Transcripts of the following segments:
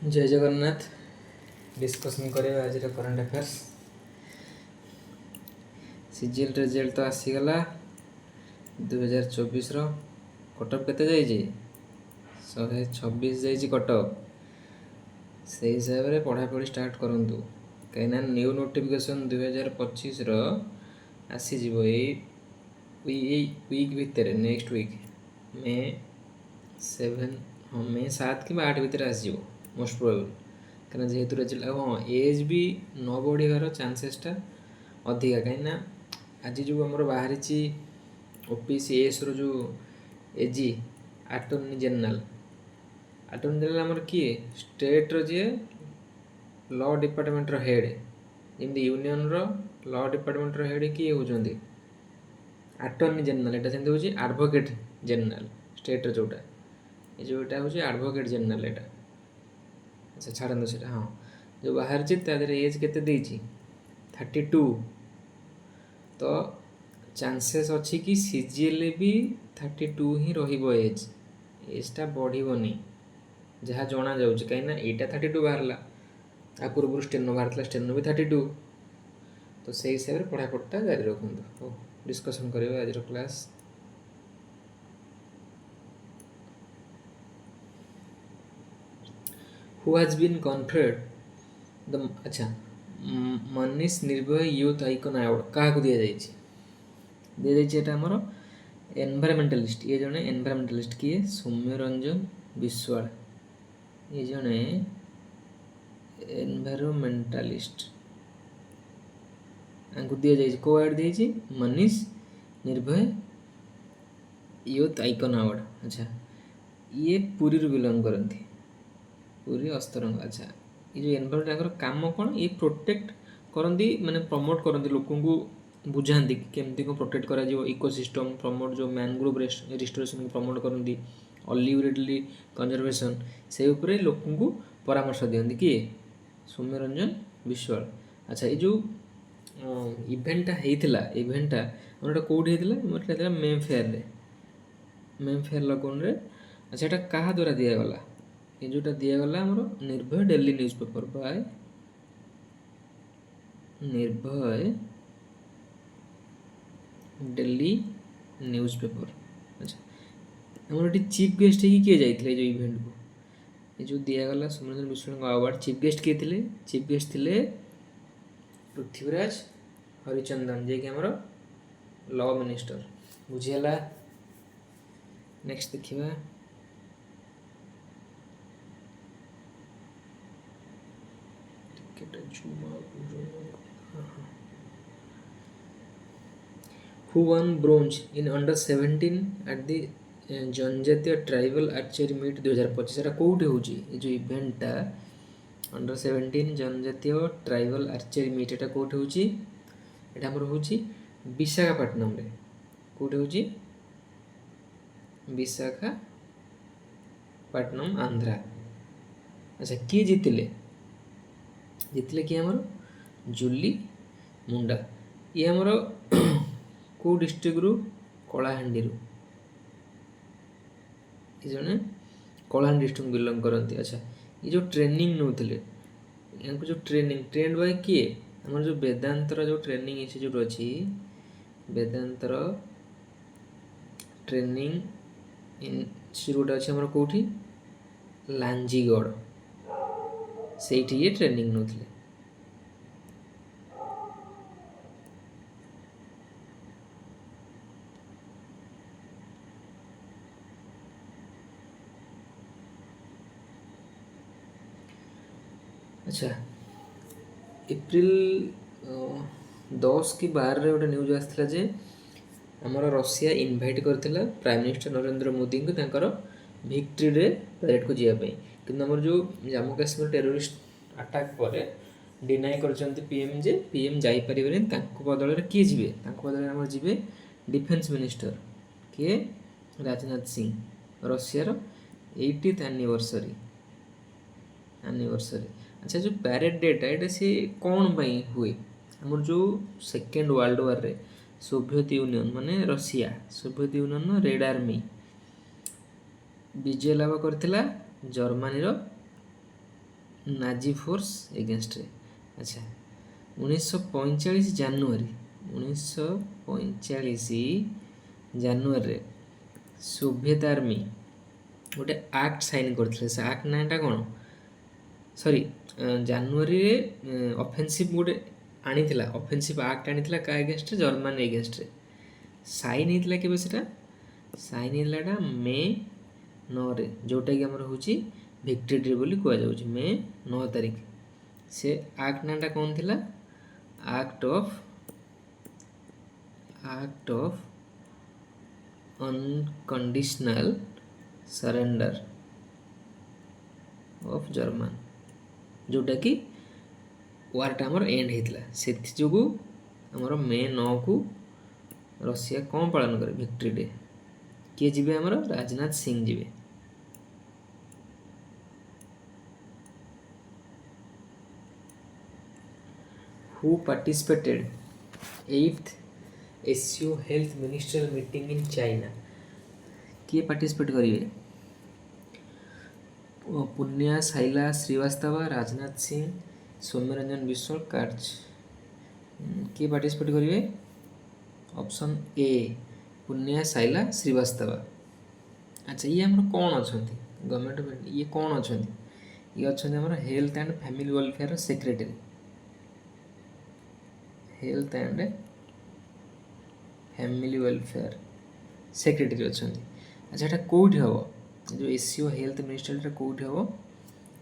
जय जगन्नाथ। डिस्कसन करिया आज करंट अफेयर्स। सीजीएल रिजल्ट तो आसीगला 2024 कटअप केते जाइए 126 जाइए कटअप। से हिसाब से पढ़ापढ़ी स्टार्ट करूँ कहीं न्यू नोटिफिकेशन 2025 आसीज वीक भितर नेक्स्ट वीक मे 7 हाँ मे 7 कि 8 भितर आसो मोस्ट प्रोबेबल कहीं जेहेतु रेजल्ट हाँ एज भी न बढ़ियार चान्सेसटा अधिका कहीं आज जो आम बाहरी ओपीसी एस रो एजी अटॉर्नी जनरल आमर किए स्टेट रो जी लॉ डिपार्टमेंट रो हेड जमी यूनियन रो लॉ डिपार्टमेंट रो हेड किए होती अटॉर्नी जनरल एटा सेमती होची एडवोकेट जनरल स्टेट रो जोटा ये जोटा होची एडवोकेट जनरल एटा। अच्छा छाड़ो से हाँ जो बाहर एज केते देइची 32 तो चांसेस अच्छी कि सीजीएल भी 32 ही रहिबो एजटा बढ़िबनी जहाँ जना जाउची कहीं एटा 32 बाहरला आ पूर्व स्टेनो बाहर स्टेनो भी 32 तो से हिसाब से पढ़ापढ़ा जारी रखुँ। हो डिस्कसन करिया आज class. Who has been conferred the अच्छा मनीष निर्भय यूथ आइकन अवार्ड क्या दिया जामर एनवायरमेंटलिस्ट ये जड़े एनवायरमेंटलिस्ट किए सौम्यरंजन विश्वाल ये जड़े एनवायरमेंटलिस्ट दि जाए को अवार्ड दी मनीष निर्भय यूथ आइकन अवार्ड। अच्छा ये पुरी बिलंग करती पूरी अस्तरंग। अच्छा ये जो एनवायरमेंट काम कौन ये प्रोटेक्ट करती माने प्रमोट करती लोक को बुझाती केमती को प्रोटेक्ट करा इकोसिस्टम प्रमोट जो मैनग्रोव रिस्टोरेशन को प्रमोट करती अलिवरेडली कंजर्वेशन से उपरे लोक को परामर्श दिखती किए सौम्यरंजन विश्वाल। अच्छा ये जो इवेंटा होता इवेंटा गोटे कौटी होता मेम फेयर लगन रे। अच्छा यहाँ क्या द्वारा दिगला ये जोटा दिगला आमर निर्भय डेली न्यूज पेपर बाय निर्भय डेली न्यूज पेपर। अच्छा आमर ये चीफ गेस्ट किए जाते जो इवेंट को ये जो दिगला Soumyaranjan Biswal award chief guest किए थे चीफ गेस्ट थे पृथ्वीराज हरिचंदन जे कि आमर लॉ मिनिस्टर बुझीगला। नेक्स्ट देखिए who won bronze in under 17 at the जनजातीय ट्राइबल आर्चरी मीट 2025 एटा कौटे होची ये जो इवेंटटा अंडर 17 जनजातीय ट्राइबल आर्चरी मीट एटा कौटे होची एटा हमर होची विशाखापट्टनम रे कौटे होची विशाखापट्टनम आंध्रा। अच्छा किए जीतिले जीतिले कि हमर जूली मुंडा ये हमर को डिस्ट्रिक्ट रु कलाहांडी रु ये जने कलाहांडी डिस्ट्रिक्ट बिलंग करती। अच्छा ये जो ट्रेनिंग नौथिले इनको जो ट्रेंड बाय किए हमर जो वेदांतर जो ट्रेनिंग इंस्टीट्यूट अच्छी वेदांतर ट्रेनिंग इंस्टीट्यूट अच्छे हमर कोठी लांजीगढ़ से ये ट्रेनिंग नौथिले। अच्छा एप्रिल 10 कि 12 गोटे न्यूज आसाला जे आमर रशिया इनभाइट करथिला प्राइम मिनिस्टर नरेंद्र मोदी को तांकर विक्ट्री डे परेड को जावाई कि आमर जो जम्मू काश्मीर टेरोरिस्ट अटैक पर डिनाई करछंती पीएम जे पीएम जाई परिबेनी तांको बदल रे किए जिवे तांको बदल आमर जिवे डिफेंस मिनिस्टर किए राजनाथ सिंह रशिया रो 80th एनिवर्सरी। अच्छा जो पैरेड डेटा ये सी कौन पाई हुए आमर जो सेकेंड वर्ल्ड वार रे सोवियत यूनियन माने Russia Soviet union red army विजय लाभ करथिला जर्मनी रो नाजी फोर्स एगेन्स्ट्रे अच्छा 1945 ଜାନୁଆରୀ 1945 ଜାନୁଆରୀରେ ସୋଭିଏତ ଆର୍ମି ଗୋଟେ ଆକ୍ଟ ସାଇନ୍ କରିଥିଲେ। ସେ ଆକ୍ଟ ନାଁଟା କ'ଣ ସରି ଜାନୁଆରୀରେ ଅଫେନ୍ସିଭ୍ ଗୋଟେ ଆଣିଥିଲା, ଅଫେନ୍ସିଭ୍ ଆକ୍ଟ ଆଣିଥିଲା କାହା ଏଗେନ୍ଷ୍ଟରେ ଜର୍ମାନୀ ଏଗେନ୍ଷ୍ଟରେ। ସାଇନ୍ ହେଇଥିଲା କେବେ ସେଟା ସାଇନ୍ ହେଇଥିଲା ଏଟା ମେ 9ରେ, ଯେଉଁଟାକି ଆମର ହେଉଛି ଭିକ୍ଟ୍ରି ଡେ ବୋଲି କୁହାଯାଉଛି। ମେ 9 ତାରିଖ। ସେ ଆକ୍ଟ ନାଁଟା କ'ଣ ଥିଲା act of unconditional surrender of German, ଯେଉଁଟାକି ୱାର୍ଟା ଆମର ଏଣ୍ଡ ହେଇଥିଲା। ସେଥିଯୋଗୁଁ ଆମର ମେ 9କୁ ରଷିଆ କ'ଣ ପାଳନ କରେ ଭିକ୍ଟ୍ରି ଡେ। କିଏ ଯିବେ ଆମର ରାଜନାଥ ସିଂ ଯିବେ। who participated 8th SCO health ministerial meeting in China। किए पार्टिसिपेट करिए पुन्या साइला श्रीवास्तव राजनाथ सिंह सौम्यरंजन विश्वाल कार्ज। किए पार्टिसिपेट करिए ऑप्शन ए पुन्या साइला श्रीवास्तव। अच्छा ये आमर कौन अच्छा गवर्नमेंट ये कौन अच्छा ये अच्छा आमर health and family welfare secretary health and family welfare secretary अच्छा। अच्छा ये कौटी हम जो एससीओ हेल्थ मिनिस्टर ये कौटी हम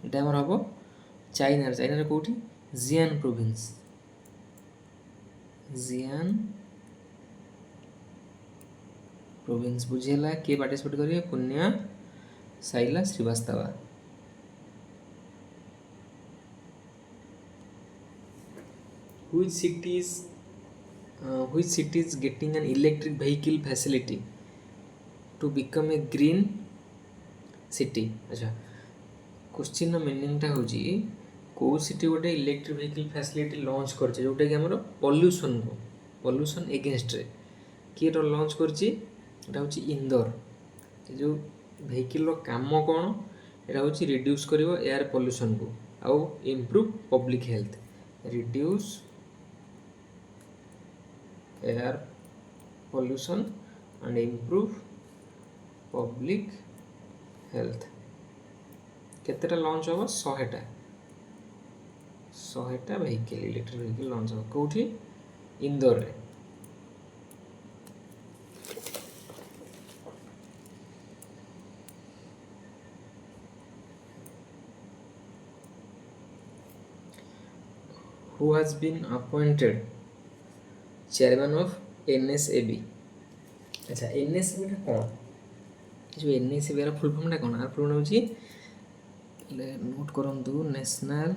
ये आमर हम चाइना चाइना कौटी जियान प्रोविंस जियान प्रोविंस बुझेगा। किए पार्टिसिपेट करिए Punya Saila Srivastava. which city is getting an electric vehicle facility to become a green city। अच्छा क्वेश्चन मीनिंगटा हूँ कौ सिटी गोटे इलेक्ट्रिक वेहिकल फैसिलिटी लॉन्च करছে जोटा कि आमर पॉल्यूशन एगेन्स्ट्रे किए लॉन्च करছি এটা হচ্ছে इंदौर। जो वेहिकल काम कौन এটা হচ্ছে रिड्यूस करिवो एयर पॉल्यूशन को आउ improve public health reduce air pollution and improve public health. केतेटा लॉन्च हम 100टा वेहिकल इलेक्ट्रिक वेहिकल लॉन्च हम कौटी इंदौर रे। who has been appointed chairman of NSAB। अच्छा NSAB टा कौन जो NSAB रा फुल फॉर्म टा कौन आर फुल होची नोट करंतु नेशनल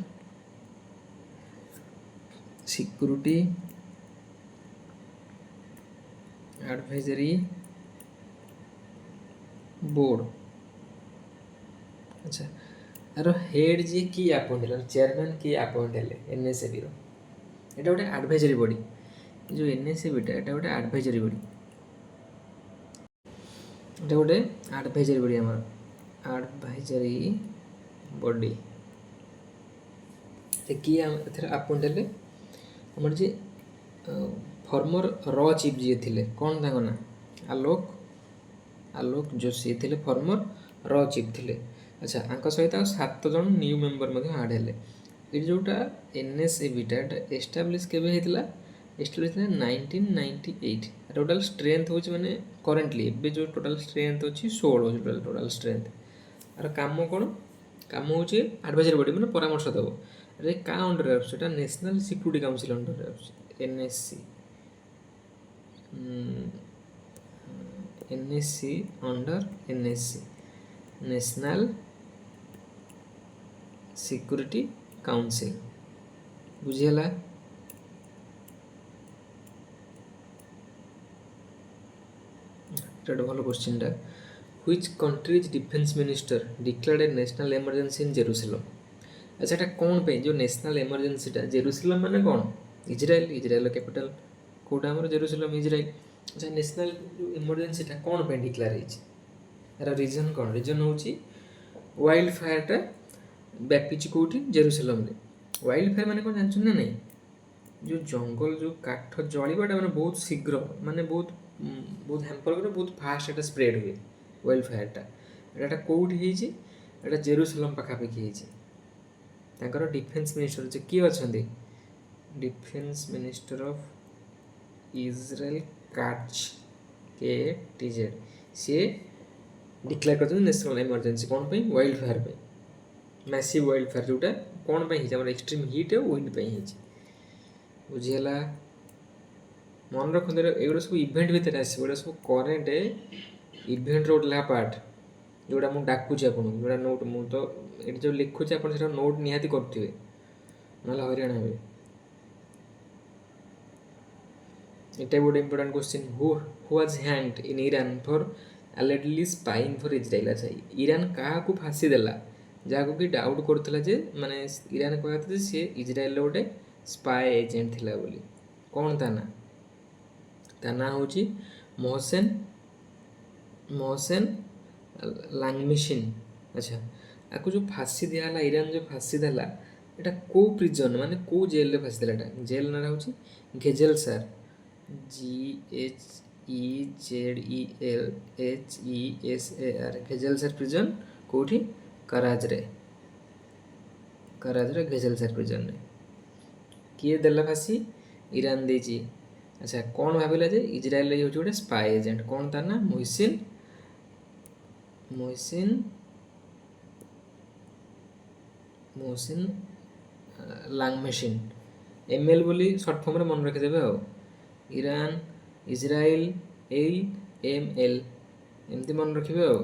सिक्योरिटी एडवाइजरी बोर्ड। अच्छा यार हेड जी की अपॉइंट है चेयरमैन की अपॉइंट है एनएसएबी रो एटा गोटे एडवाइजरी बॉडी जो एनएसएबी टा एटा गोटे एडवाइजरी बॉडी एटा गोटे एडवाइजरी बॉडी हमर एडवाइजरी बॉडी ते की एथर अपॉइंट है हमर जे फॉर्मर रॉ चीफ जी थिले कोन तांको ना आलोक जोशी थिले फॉर्मर रॉ चीफ थिले। अच्छा आंक सहित 7 जन न्यू मेंबर आड हेले ये जोटा एनएसएबीटा एस्टाब्लीश केबे हेतिला एस्टाब्लीश 1998। टोटल स्ट्रेंथ होची माने करेंटली एबे जो टोटल स्ट्रेंथ होची 16 होची टोटल स्ट्रेंथ। आर काम कोन काम होची एडवाइजरी बॉडी माने परामर्श देबो रे का अंडर रे सेटा नेशनल सिक्योरिटी काउंसिल अंडर रे NSC NSC under NSC national security council बुझीगला। भल क्वेश्चन टा which countries defence minister declared a national emergency in Jerusalem. अच्छा एटा कौन पे जो नेशनल इमरजेंसी टा जेरूसलम माने कौन इजराइल कैपिटल कोटा हमर जेरूसलम इजराइल। अच्छा नेशनल इमरजेंसी टा कौन पे डिक्लेयर होइछि यार रीजन कौन रीजन होची वाइल्ड फायर टा ବ୍ୟାପିଛି କେଉଁଠି ଜେରୁସାଲମରେ। ୱାଇଲ୍ଡ ଫାୟାର ମାନେ କ'ଣ ଜାଣିଛନ୍ତି ନା ନାହିଁ? ଯେଉଁ ଜଙ୍ଗଲ ଯେଉଁ କାଠ ଜଳିବାଟା ମାନେ ବହୁତ ଶୀଘ୍ର ମାନେ ବହୁତ ବହୁତ ହ୍ୟାମ୍ପର করে ବହୁତ ଫାଷ୍ଟ ଏଟା ସ୍ପ୍ରେଡ୍ ହୁଏ ୱାଇଲ୍ଡ ଫାୟାରଟା। ଏଟା କେଉଁଠି ହେଇଛି? ଏଟା ଜେରୁସାଲମ ପାଖାପାଖି ହେଇଛି। ତାଙ୍କର ଡିଫେନ୍ସ ମିନିଷ୍ଟର ଯେ କିଏ ଅଛନ୍ତି? Defence minister of Israel Katz KTZ ସିଏ ଡିକ୍ଲେୟାର କରିଛନ୍ତି ନ୍ୟାସନାଲ୍ ଏମର୍ଜେନ୍ସି। କ'ଣ ପାଇଁ? ୱାଇଲ୍ଡ ଫାୟାର ପାଇଁ। ମ୍ୟାସିଭ୍ ୱାଇଲ୍ଡ ଫାୟାର ଯେଉଁଟା କ'ଣ ପାଇଁ ହେଇଛି? ଆମର ଏକ୍ସଟ୍ରିମ୍ ହିଟ୍ ଆଉ ୱିଣ୍ଡ ପାଇଁ ହେଇଛି। ବୁଝିହେଲା? ମନେ ରଖନ୍ତୁ ଏଗୁଡ଼ା ସବୁ ଇଭେଣ୍ଟ ଭିତରେ ଆସିବ। ଏଗୁଡ଼ା ସବୁ କରେଣ୍ଟ ଇଭେଣ୍ଟର ଗୋଟେ ଲେଖା ପାର୍ଟ ଯେଉଁଟା ମୁଁ ଡାକୁଛି ଆପଣଙ୍କୁ, ଯେଉଁଟା ନୋଟ୍ ମୁଁ ତ ଏଠି ଯେଉଁ ଲେଖୁଛି ଆପଣ ସେଇଟା ନୋଟ୍ ନିହାତି କରୁଥିବେ, ନହେଲେ ହଇରାଣ ହେବେ। এটা ଗୋଟେ important question. Who was hanged in Iran for allegedly spying for Israel। আচ্ছা ইরান କାହାକୁ ଫାଶୀ ଦେଲା ଯାହାକୁ କି ଡାଉଟ୍ କରୁଥିଲା ଯେ ମାନେ ଇରାନ କହିବା କଥା ଯେ ସିଏ ଇସ୍ରାଏଲର ଗୋଟେ ସ୍ପାଏ ଏଜେଣ୍ଟ ଥିଲା ବୋଲି। କ'ଣ ତା ନାଁ? ତା ନାଁ ହେଉଛି ମୋହସେନ ଲାଙ୍ଗମିସିନ୍। ଆଚ୍ଛା ଆକୁ ଯେଉଁ ଫାଶୀ ଦିଆହେଲା, ଇରାନ ଯେଉଁ ଫାଶୀ ଦେଲା ଏଇଟା କେଉଁ ପ୍ରିଜନ୍ ମାନେ କେଉଁ ଜେଲରେ ଫାଶୀ ଦେଲା? ଏଇଟା ଜେଲ୍ ନାଁଟା ହେଉଛି ଘେଜେଲସାର। GHEZELHESAR ଘେଜେଲସାର prison. କେଉଁଠି? କରାଜରେ ଘେଜେଲସାର ପ୍ରିଜନ୍ରେ। କିଏ ଦେଲା ଫାଶୀ? ଇରାନ ଦେଇଛି। ଆଚ୍ଛା କ'ଣ ଭାବିଲା ଯେ ଇସ୍ରାଏଲରେ ହେଉଛି ଗୋଟେ ସ୍ପାଏ ଏଜେଣ୍ଟ। କ'ଣ ତା ନାଁ? ମୋହସିନ ଲାଙ୍ଗମେସିନ୍। ML ବୋଲି ସର୍ଟ ଫର୍ମରେ ମନେ ରଖିଦେବେ ଆଉ। ଇରାନ ଇସ୍ରାଏଲ ML ଏମିତି ମନେ ରଖିବେ ଆଉ।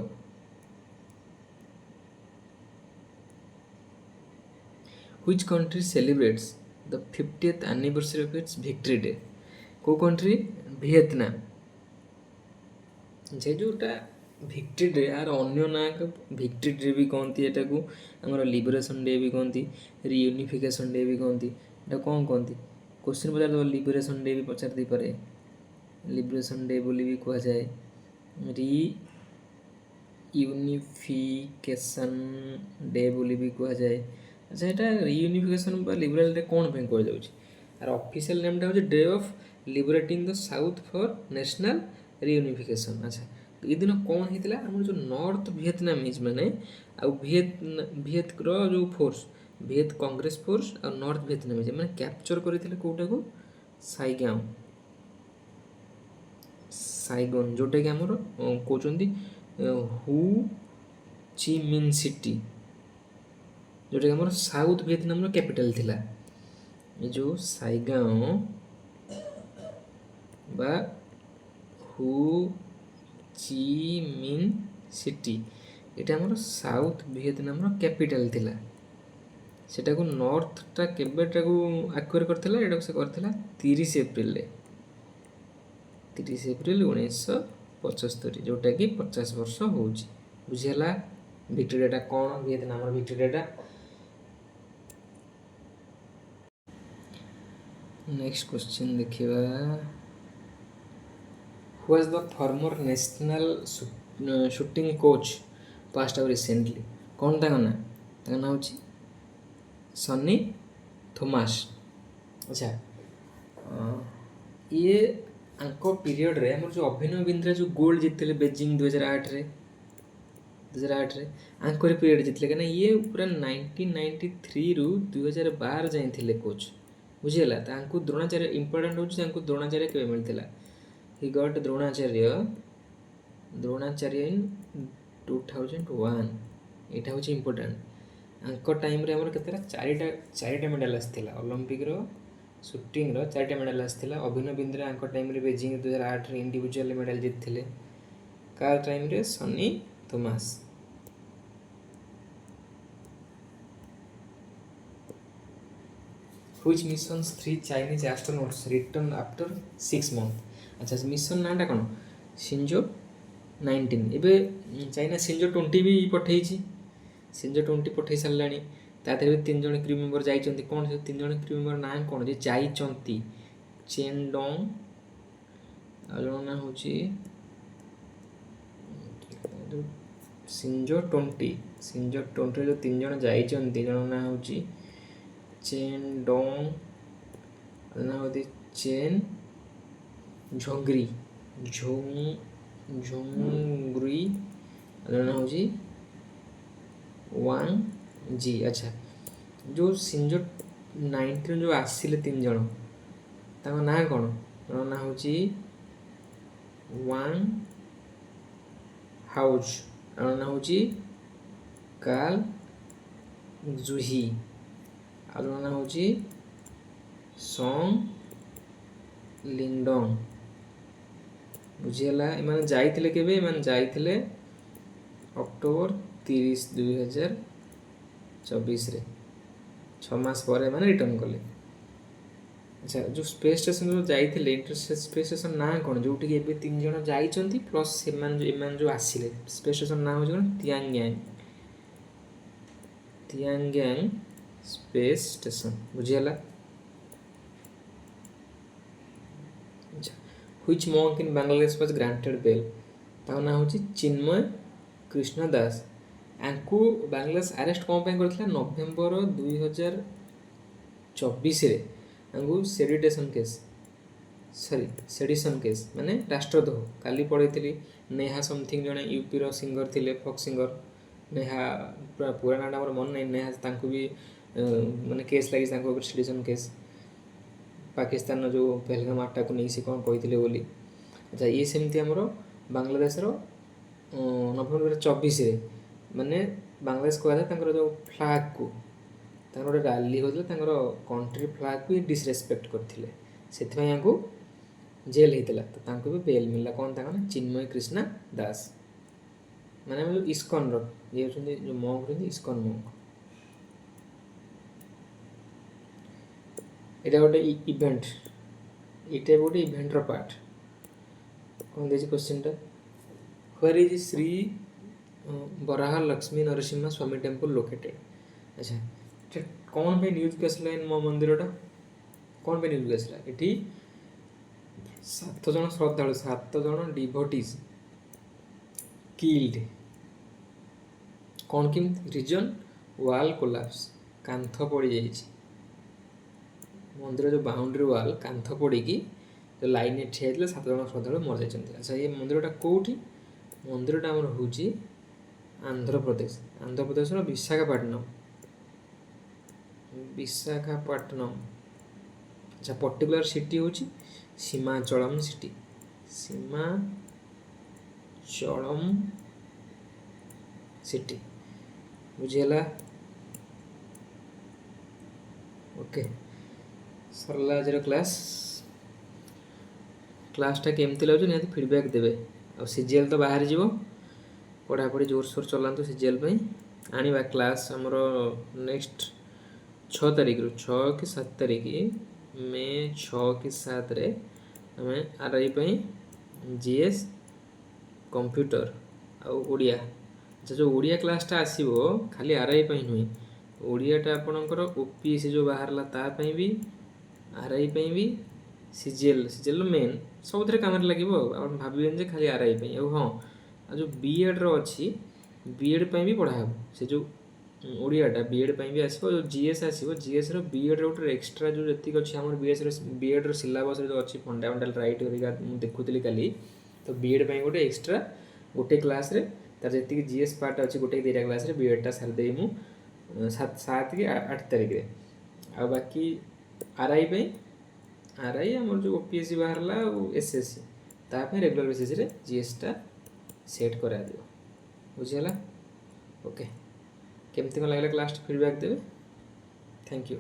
Which country celebrates the 50th anniversary of its victory day? କେଉଁ କଣ୍ଟ୍ରି? ଭିଏତନାମ। ଯେ ଯେଉଁଟା ଭିକ୍ଟ୍ରି ଡେ, ଆର ଅନ୍ୟ ନାଁ ଭିକ୍ଟ୍ରି ଡେ ବି କହନ୍ତି, ଏଟାକୁ ଆମର ଲିବରେସନ୍ ଡେ ବି କହନ୍ତି, ରିୟୁନିଫିକେସନ୍ ଡେ ବି କହନ୍ତି। ଏଟା କ'ଣ କହନ୍ତି? କୋଶ୍ଚିନ୍ ପଚାରିଦେବ, ଲିବରେସନ୍ ଡେ ବି ପଚାରି ଦେଇପାରେ, ଲିବରେସନ୍ ଡେ ବୋଲି ବି କୁହାଯାଏ, ରିୟୁନିଫିକେସନ୍ ଡେ ବୋଲି ବି କୁହାଯାଏ। ଆଚ୍ଛା ଏଇଟା ରିୟୁନିଫିକେସନ୍ ବା ଲିବରାଲ୍ ଡେ କ'ଣ ପାଇଁ କୁହାଯାଉଛି? ଆର ଅଫିସିଆଲ୍ ନେମ୍ଟା ହେଉଛି day of liberating the south for national reunification. ଆଚ୍ଛା ଏ ଦିନ କ'ଣ ହେଇଥିଲା? ଆମର ଯେଉଁ ନର୍ଥ ଭିଏତନାମିଜ୍ ମାନେ ଆଉ ଭିଏତ୍ର ଯେଉଁ ଫୋର୍ସ, ଭିଏତ କଂଗ୍ରେସ ଫୋର୍ସ ଆଉ ନର୍ଥ ଭିଏତନାମିଜ୍ ଏମାନେ କ୍ୟାପଚର୍ କରିଥିଲେ କେଉଁଟାକୁ? ସାଇଗନ୍, ଯେଉଁଟାକି ଆମର କହୁଛନ୍ତି ହୁ ଚି ମିନ୍ ସିଟି, ଯେଉଁଟାକି ଆମର ସାଉଥ୍ ଭିଏତନାମର କ୍ୟାପିଟାଲ ଥିଲା। ଏ ଯେଉଁ ସାଇଗାଓ ବା ହୁ ଚି ମିନ୍ ସିଟି এটা ଆମର ସାଉଥ୍ ଭିଏତନାମର କ୍ୟାପିଟାଲ ଥିଲା। ସେଟାକୁ ନର୍ଥଟା କେବେଟାକୁ ଆକ୍ୱାର କରିଥିଲା? ଏଟାକୁ ସେ କରିଥିଲା 30 ଏପ୍ରିଲରେ, 30 ଏପ୍ରିଲ 1975, ଯେଉଁଟାକି 50 ବର୍ଷ ହେଉଛି। ବୁଝିହେଲା? ଭିକ୍ଟ୍ରି ଡେଟା କ'ଣ? ଭିଏତନାମର ଭିକ୍ଟ୍ରି ଡେଟା। ନେକ୍ସଟ କ୍ୱେଶ୍ଚିନ୍ ଦେଖିବା। Who was the former national shooting coach passed out recently? କ'ଣ ତାଙ୍କ ନାଁ? ତାଙ୍କ ନାଁ ହେଉଛି ସନି ଥୋମାସ। ଆଚ୍ଛା ଇଏ ଆଙ୍କ ପିରିୟଡ଼ରେ ଆମର ଯେଉଁ ଅଭିନବ ବିନ୍ଦ୍ରା ଯେଉଁ ଗୋଲ୍ଡ ଜିତିଥିଲେ ବେଜିଂ 2008ରେ ଆଙ୍କରି ପିରିୟଡ଼ ଜିତିଥିଲେ, କାହିଁକିନା ଇଏ ପୁରା 1993ରୁ 2012 ଯାଏଁ ଥିଲେ କୋଚ୍। ବୁଝିହେଲା? ତାଙ୍କୁ ଦ୍ରୋଣାଚାର୍ଯ୍ୟ ଇମ୍ପୋର୍ଟାଣ୍ଟ ହେଉଛି, ତାଙ୍କୁ ଦ୍ରୋଣାଚାର୍ଯ୍ୟ କେବେ ମିଳିଥିଲା? ହି ଗଟ୍ ଦ୍ରୋଣାଚାର୍ଯ୍ୟ ଇନ୍ 2001। ଏଇଟା ହେଉଛି ଇମ୍ପୋର୍ଟାଣ୍ଟ। ଆଙ୍କ ଟାଇମ୍ରେ ଆମର କେତେଟା? ଚାରିଟା ମେଡ଼ାଲ୍ ଆସିଥିଲା ଅଲମ୍ପିକ୍ର ସୁଟିଂର, 4ଟା ମେଡ଼ାଲ୍ ଆସିଥିଲା। ଅଭିନବ ବିନ୍ଦ୍ରା ଆଙ୍କ ଟାଇମ୍ରେ ବେଜିଂ 2008ରେ ଇଣ୍ଡିଭିଜୁଆଲ୍ ମେଡ଼ାଲ୍ ଜିତିଥିଲେ। କାହା ଟାଇମ୍ରେ? Sunny Thomas. Which missions 3 Chinese astronauts returned after 6 months? ଆଚ୍ଛା ମିଶନ ନାଁଟା କ'ଣ? ସିଞ୍ଜୋ 19। ଏବେ ଚାଇନା ସିଞ୍ଜୋ 20 ବି ପଠେଇଛି, ସିଞ୍ଜୋ 20 ପଠେଇ ସାରିଲାଣି। ତା ଦେହରେ 3 ଜଣ କ୍ରୁ ମେମ୍ବର ଯାଇଛନ୍ତି। କ'ଣ ସେ 3 ଜଣ କ୍ରୁ ମେମ୍ବର ନାଁ କ'ଣ? ଯେ ଯାଇଛନ୍ତି ଚେନ୍ ଡଙ୍ଗ, ଆଉ ଜଣ ନାଁ ହେଉଛି ସିଞ୍ଜୋ 20 ସିଞ୍ଜୋ 20 ଯେଉଁ 3 ଜଣ ଯାଇଛନ୍ତି ଜଣଙ୍କ ନାଁ ହେଉଛି ଚେନ୍ ଡୋଙ୍ଗ, ନାଁ ହେଉଛି ଚେନ୍ ଝୋଗ୍ରି ଝୋଙ୍ଗ୍ରି, ଜଣ ନାଁ ହେଉଛି ୱାଙ୍ଗ ଜି। ଆଚ୍ଛା, ଯେଉଁ ସିଞ୍ଜୋ 90 ଯେଉଁ ଆସିଲେ 3 ଜଣ ତାଙ୍କ ନାଁ କ'ଣ? ଜଣଙ୍କ ନାଁ ହେଉଛି ୱାଙ୍ଗ ହାଉଜ୍, ଜଣଙ୍କ ନାଁ ହେଉଛି କାଲ୍ ଜୁହି, ଆଉ ଜଣଙ୍କ ନାଁ ହେଉଛି ସଙ୍ଗ ଲିଣ୍ଡଙ୍ଗ। ବୁଝିଗଲା? ଏମାନେ ଯାଇଥିଲେ କେବେ? ଏମାନେ ଯାଇଥିଲେ ଅକ୍ଟୋବର 30, 2024ରେ। 6 ମାସ ପରେ ଏମାନେ ରିଟର୍ନ କଲେ। ଆଚ୍ଛା, ଯେଉଁ ସ୍ପେସ୍ ଷ୍ଟେସନ୍ ଯେଉଁ ଯାଇଥିଲେ ଇଣ୍ଟରନେସନାଲ ସ୍ପେସ୍ ଷ୍ଟେସନ୍ ନାଁ କ'ଣ? ଯେଉଁଠିକି ଏବେ 3 ଜଣ ଯାଇଛନ୍ତି ପ୍ଲସ୍ ଏମାନେ ଯେଉଁ ଆସିଲେ, ସ୍ପେସ୍ ଷ୍ଟେସନ୍ ନାଁ ହେଉଛି କ'ଣ? Tiangong space station. ବୁଝିଗଲା? ଆଚ୍ଛା, which monk in Bangladesh was granted bail? ତାଙ୍କ ନାଁ ହେଉଛି ଚିନ୍ମୟ କୃଷ୍ଣ ଦାସ। ୟାଙ୍କୁ ବାଂଲାଦେଶ ଆରେଷ୍ଟ କ'ଣ ପାଇଁ କରିଥିଲା? ନଭେମ୍ବର 2024ରେ ତାଙ୍କୁ ସେଡ଼ିସନ୍ କେସ୍ ମାନେ ରାଷ୍ଟ୍ରଦ୍ରୋହ। କାଲି ପଢ଼େଇଥିଲି ନେହା ସମଥିଙ୍ଗ ଜଣେ ୟୁପିର ସିଙ୍ଗର ଥିଲେ, ଫକ୍ ସିଙ୍ଗର ନେହା, ପୁରା ନାଁଟା ଆମର ମନେ ନାହିଁ। ନେହା ତାଙ୍କୁ ବି ମାନେ କେସ୍ ଲାଗିଛି ତାଙ୍କ ଉପରେ, ସେଡ଼ିସନ୍ କେସ୍। ପାକିସ୍ତାନର ଯେଉଁ ପହଲଗାମ ଆଟାକୁ ନେଇ ସେ କ'ଣ କହିଥିଲେ ବୋଲି। ଆଚ୍ଛା, ଇଏ ସେମିତି ଆମର ବାଂଲାଦେଶର ନଭେମ୍ବର 2024ରେ ମାନେ ବାଂଲାଦେଶ କୁହାଯାଏ ତାଙ୍କର ଯେଉଁ ଫ୍ଲାଗ୍କୁ, ତାଙ୍କର ଗୋଟେ ରାଲି ହେଉଥିଲା, ତାଙ୍କର କଣ୍ଟ୍ରି ଫ୍ଲାଗ୍କୁ ଡିସରେସ୍ପେକ୍ଟ କରିଥିଲେ, ସେଥିପାଇଁ ୟାଙ୍କୁ ଜେଲ୍ ହେଇଥିଲା। ତ ତାଙ୍କୁ ବି ବେଲ୍ ମିଳିଲା। କ'ଣ ତାଙ୍କ ନାଁ? ଚିନ୍ମୟ କୃଷ୍ଣା ଦାସ। ମାନେ ଆମ ଯେଉଁ ଇସ୍କନର ଇଏ ହେଉଛନ୍ତି ଯେଉଁ ମଙ୍କ୍ ହେଉଛନ୍ତି ଇସ୍କନ ମଙ୍କ୍। ଏଇଟା ଗୋଟେ ଇଭେଣ୍ଟ, ଏଇଟା ଗୋଟେ ଇଭେଣ୍ଟର ପାର୍ଟ। କ'ଣ ଦେଇଛି କ୍ୱେଶ୍ଚିନ୍ଟା? Where is Shri Varaha Lakshmi Narasimha Swamy temple located? ଆଚ୍ଛା, ଏଟା କ'ଣ ପାଇଁ ନ୍ୟୁଜ୍କୁ ଆସିଲା? ମୋ ମନ୍ଦିରଟା କ'ଣ ପାଇଁ ନ୍ୟୁଜ୍କୁ ଆସିଲା? ଏଠି 7 ଜଣ ଶ୍ରଦ୍ଧାଳୁ, 7 ଜଣ ଡିଭୋଟିଜ୍ କିଲ୍ଡ। କ'ଣ କେମିତି? ରିଜନ୍ ୱାଲ୍ କୋଲାପ୍ସ, କାନ୍ଥ ପଡ଼ିଯାଇଛି। ମନ୍ଦିର ଯେଉଁ ବାଉଣ୍ଡ୍ରି ୱାଲ୍ କାନ୍ଥ ପଡ଼ିକି ଯେଉଁ ଲାଇନ୍ରେ ଠିଆ ହେଇଥିଲେ 7 ଜଣ ଶ୍ରଦ୍ଧାଳୁ ମରିଯାଇଛନ୍ତି। ଆଚ୍ଛା, ଏ ମନ୍ଦିରଟା କେଉଁଠି? ମନ୍ଦିରଟା ଆମର ହେଉଛି ଆନ୍ଧ୍ରପ୍ରଦେଶର ବିଶାଖାପଟ୍ଟନମ୍। ଆଚ୍ଛା, ପର୍ଟିକୁଲାର ସିଟି ହେଉଛି ସୀମାଚଳମ୍ ସିଟି। ବୁଝିଗଲା? ଓକେ, ସରିଲା ଆଜିର କ୍ଲାସ୍ଟା କେମିତି ଲାଗୁଛି ନିହାତି ଫିଡ଼ବ୍ୟାକ୍ ଦେବେ। ଆଉ ସିଜିଏଲ୍ ତ ବାହାରି ଯିବ, ପଢ଼ାପଢ଼ି ଜୋରସୋର ଚଲାନ୍ତୁ ସିଜିଏଲ୍ ପାଇଁ। ଆଣିବା କ୍ଲାସ୍ ଆମର ନେକ୍ସଟ 6 ତାରିଖରୁ, 6 କି 7 ତାରିଖ, ମେ 6 କି 7ରେ ଆମେ ଆର୍ଆଇ ପାଇଁ ଜିଏସ୍, କମ୍ପ୍ୟୁଟର ଆଉ ଓଡ଼ିଆ। ଆଚ୍ଛା, ଯେଉଁ ଓଡ଼ିଆ କ୍ଲାସ୍ଟା ଆସିବ ଖାଲି ଆର୍ଆଇ ପାଇଁ ନୁହେଁ, ଓଡ଼ିଆଟା ଆପଣଙ୍କର ଓପିଏସ୍ସି ଯେଉଁ ବାହାରିଲା ତା ପାଇଁ ବି, ଆର୍ଆଇ ପାଇଁ ବି, ସିଜିଏଲ୍ର ମେନ୍ ସବୁଥିରେ କାମରେ ଲାଗିବ। ଆଉ ଆପଣ ଭାବିବେନି ଯେ ଖାଲି ଆର୍ଆଇ ପାଇଁ। ଆଉ ହଁ, ଆଉ ଯେଉଁ ବିଏଡ଼୍ର ଅଛି, ବିଏଡ଼୍ ପାଇଁ ବି ପଢ଼ା ହେବ। ସେ ଯେଉଁ ଓଡ଼ିଆଟା ବିଏଡ଼୍ ପାଇଁ ବି ଆସିବ। ଯେଉଁ ଜିଏସ୍ ଆସିବ, ଜିଏସ୍ର ବିଏଡ଼୍ର ଗୋଟେ ଏକ୍ସଟ୍ରା ଯେଉଁ ଯେତିକି ଅଛି ଆମର ବିଏଡ଼୍ର ସିଲାବସ୍ରେ ଯେଉଁ ଅଛି ଫଣ୍ଡାମେଣ୍ଟାଲ୍ ରାଇଟ୍ ହେରିକା ମୁଁ ଦେଖୁଥିଲି କାଲି, ତ ବିଏଡ଼୍ ପାଇଁ ଗୋଟେ ଏକ୍ସଟ୍ରା ଗୋଟେ କ୍ଲାସ୍ରେ ତାର ଯେତିକି ଜିଏସ୍ ପାର୍ଟ ଅଛି ଗୋଟେ 2ଟା କ୍ଲାସ୍ରେ ବିଏଡ଼୍ଟା ସାରିଦେବି ମୁଁ 7 କି 8 ତାରିଖରେ। ଆଉ ବାକି ଆର୍ଆଇ ଆମର ଯେଉଁ ଓପିଏସ୍ସି ବାହାରିଲା ଆଉ ଏସ୍ଏସ୍ସି, ତା ପାଇଁ ରେଗୁଲାର ବେସିସ୍ରେ ଜିଏସ୍ଟା ସେଟ୍ କରାଯିବ। ବୁଝିଗଲା? ଓକେ, କେମିତି କ'ଣ ଲାଗିଲା କ୍ଲାସ୍ଟା ଫିଡ଼ବ୍ୟାକ୍ ଦେବେ। Thank you.